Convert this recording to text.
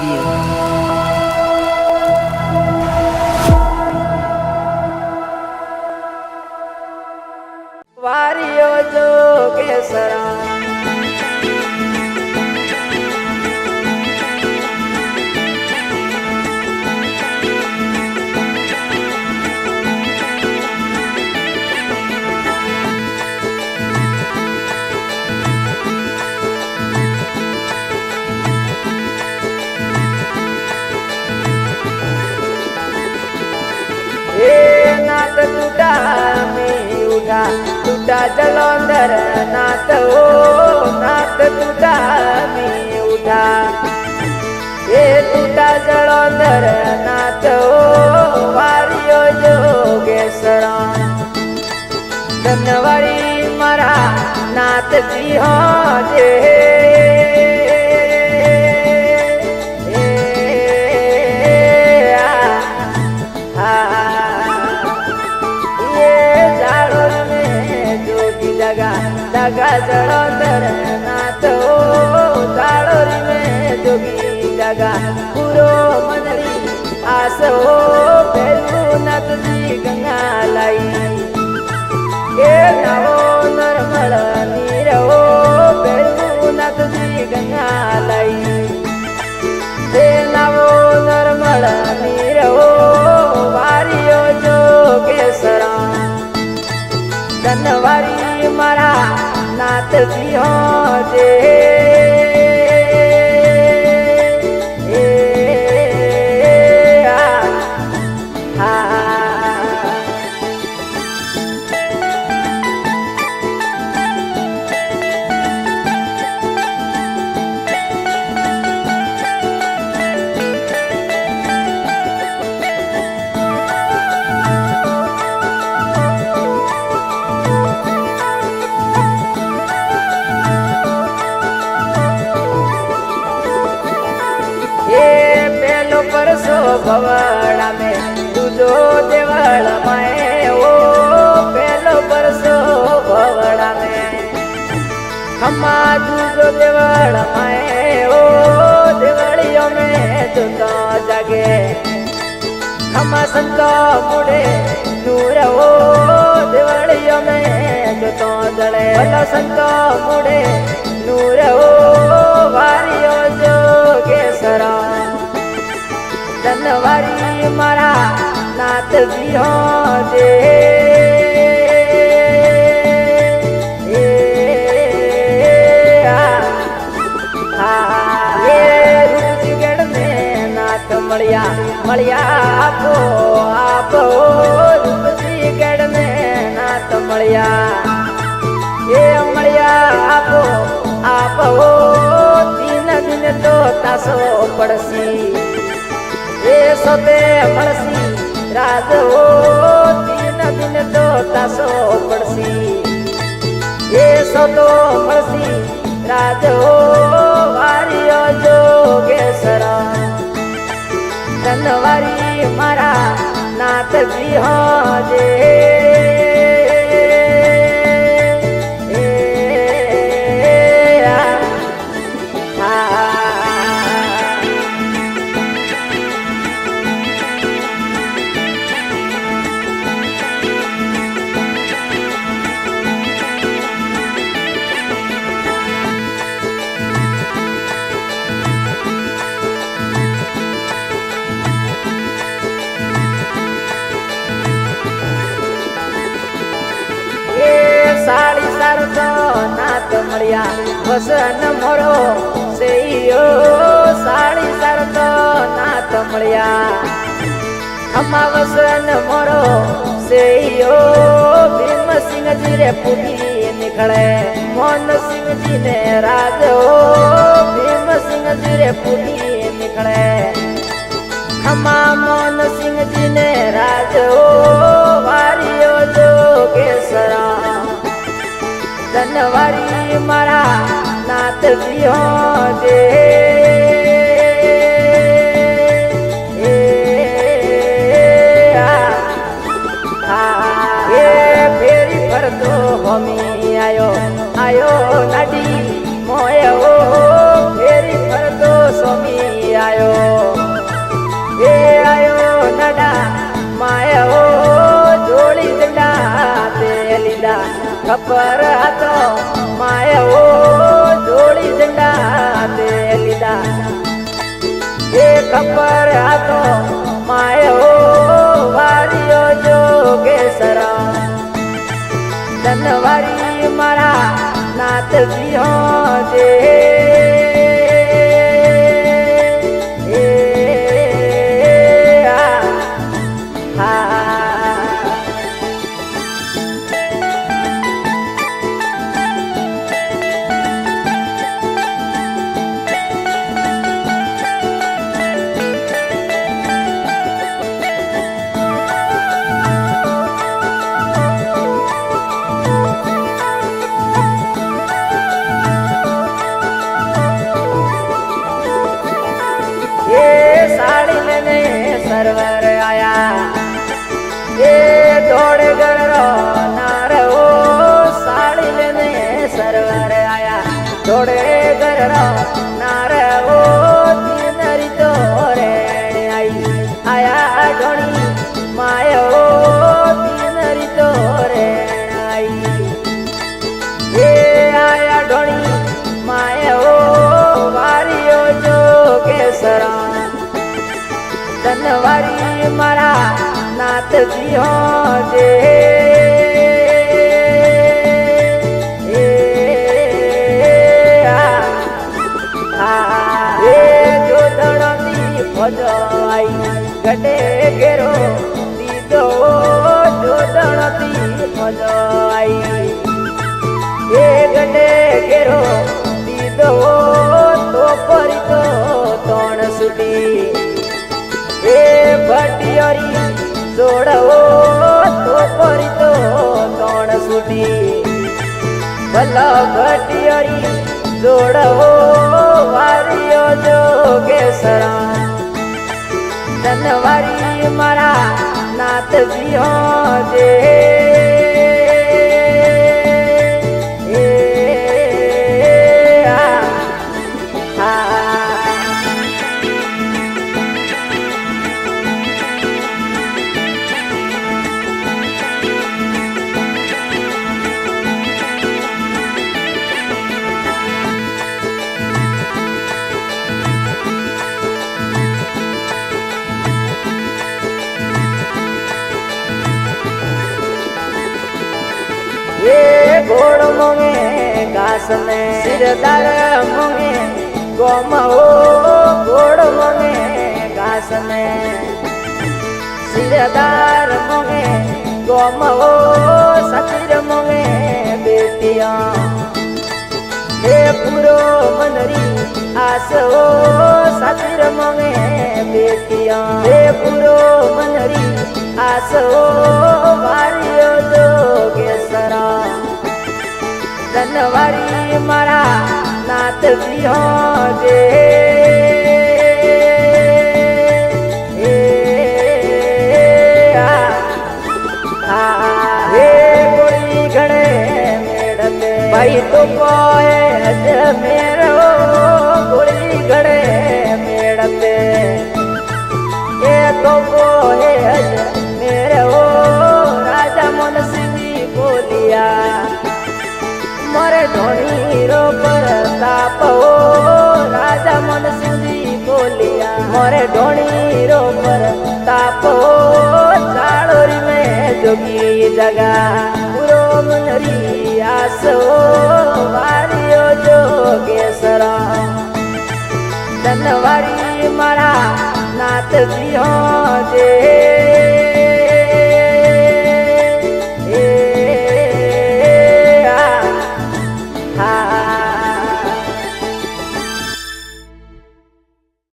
Studio. વારિયો જોગેસરા नाथ टूटा में उठा टूटा जलंधर नाथ हो नाथ टूटा में उठा ये टूटा जलंधर नाथ हो वारियो जोगेसरा धनवारी मारा नाथ जी हो जे दगा जलंधर नाथ हो ताड़ोरी में जोगी दगा पूरो मनरी आस हो पहलू नाथ जी गंगा लाई के नवो नरमल नीर हो पहलू नाथ जी गंगा लाई हे नवो नरमल नीर हो वारियो जोगेसरा धनवारी मारा नाथ जी हो जे परसो भवड़ा में दूजो देवल में ओ पहलो परसो भवड़ा में खम्मा दूजो देवल में ओ देवलियों में तो जागे खम्मा संतो मुड़े नूर हो देवलियों में तो जड़े भला संतो मुड़े नूर हो वारियो जोगेसरा धनवारी मारा नाथ जी हो जे रूपगढ़ में नाथ मलिया मलिया आपो आप रूपगढ़ में नाथ मलिया ये मलिया आपो आप हो तीन दिन तो तासो पड़सी ये सोते मरसी राज हो तीन दिन तो तासो पड़सी ये सोतो मरसी राज हो वारियो जोगेसरा धनवारी मारा नाथ जी हो जे साड़ी सरतो नाथ मलिया वसन मोरो सेयो साड़ी सरतो नाथ मलिया खम्मा वसन मोरो सेयो भीम सिंह जी रे पुली निकले मोहन सिंह जी ने राज हो भीम सिंह जी रे पुली निकले खम्मा मोहन सिंह जी ने राज हो वारियो जोगेसरा धनवारी मारा नाथ जी हो जे फेरी फर दो हमी आयो आयो नडी मोयो फेरी फर दो स्वामी आयो ખબર હતો માયો જોડી ઝંડા તે લીધા એ ખબર હતો માયો વારીઓ જોગેસરા ધનવારી મારા નાથ જીઓ જે साड़ी लेने सरवर आया ये दौड़ गरो नार ओ साड़ी लेने सरवर आया दौड़े गरो नार ओ तीनरी तो रेण आई आया ढोणी मायो तीनरी तो रेण आई ये आया ढोणी मायो वारियो जोगेसरा धनवारी मारा नाथ जियो जे जो दड़ती फजो आई गटे घेरो दीदो जो दड़ती फजो आई ये गटे घेरो दीदो तो परी तो तोण सुटी ए भटियोरी जोड़ो तो परी तो तोण सुटी भला भटियोरी जोड़ो वारियो जोगेसरा धनवारी मारा नाथ जियो जे ये घोड़ मोंगे घास में सिरदार मोंगे गोम हो घोड़ मोंगे घास में सिरदार मोंगे गोम हो सतीर मोंगे बेटिया हे पूरो मनरी आस हो सतीर मोंगे बेटिया हे पूरो मनरी आस हो वारियो जोगेसरा धनवारी मारा नाथ जियो जे गोली घड़े मेड़ते भाई तो कोए मेरो गोली घड़े मेड़ते ये तो कोए मेरे हो राजा मन सिंह बोलिया मरे धोनी रो प्रताप हो राजा मन सिंह बोलिया मरे धोनी रो प्रताप हो चालोरी में जोगी जगा पूरो मनरी आस हो वारियो जोगेसरा धनवारी मारा नाथ जियो जे